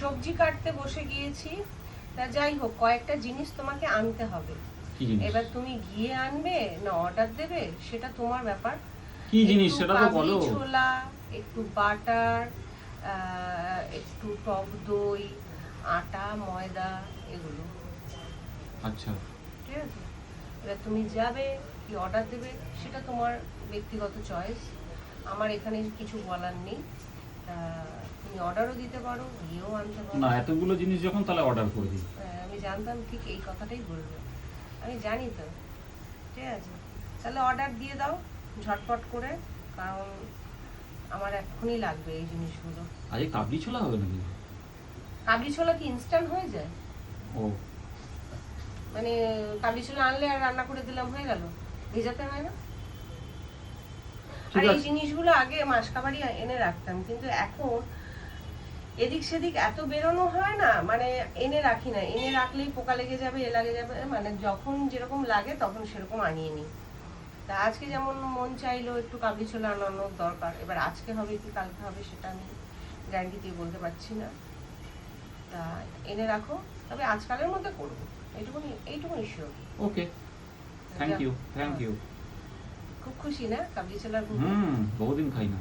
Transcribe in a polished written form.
সবজি কাটতে বসে গিয়েছি। তা যাই হোক, কয়েকটা জিনিস তোমাকে আনতে হবে। এবার তুমি গিয়ে আনবে না অর্ডার দেবে সেটা তোমার ব্যাপার। কি জিনিস সেটা তো বলো। ছোলা, একটু বাটার, একটু টক দই, আটা, ময়দা, এগুলো। আচ্ছা ঠিক আছে, এবার তুমি যাবে কি অর্ডার দেবে সেটা তোমার ব্যক্তিগত চয়েস, আমার এখানে কিছু বলার নেই। তুমি অর্ডারও দিতে পারো, গিয়েও আনতে পারো। না এতগুলো জিনিস যখন তাহলে অর্ডার করে দিই। আমি জানতাম ঠিক এই কথাটাই বলবে, আমি জানি তো। ঠিক আছে, তাহলে অর্ডার দিয়ে দাও ঝটপট করে, কারণ আমার এক্ষুনি লাগবে এই জিনিসগুলো। আরে কাবলি ছোলা হবে নাকি? কাবলি ছোলা কি ইনস্ট্যান্ট হয়ে যায়? ও মানে কাবলি ছোলা আনলে আর রান্না করে দিলাম হয়ে গেল, ভেজাতে হয় না? আর এই জিনিসগুলো আগে মাসকাবারি এনে রাখতাম, কিন্তু এখন এদিক সেদিক এত বেরোনো হয় না, মানে এনে রাখি না। এনে রাখলেই পোকা লেগে যাবে, এ লাগে যাবে, মানে যখন যেরকম লাগে তখন সেরকম আনিয়ে নিই। তা আজকে যেমন মন চাইলো একটু কাবলি ছোলা আনানোর দরকার, এবার আজকে হবে কি কালকে হবে সেটা আমি গ্যারান্টি দিয়ে বলতে পারছি না। তা এনে রাখো, তবে আজকালের মধ্যে করবো, এইটুকুনি শিওর। Okay, thank you. খুব খুশি না কাবলি ছোলা? বহুদিন খাই না।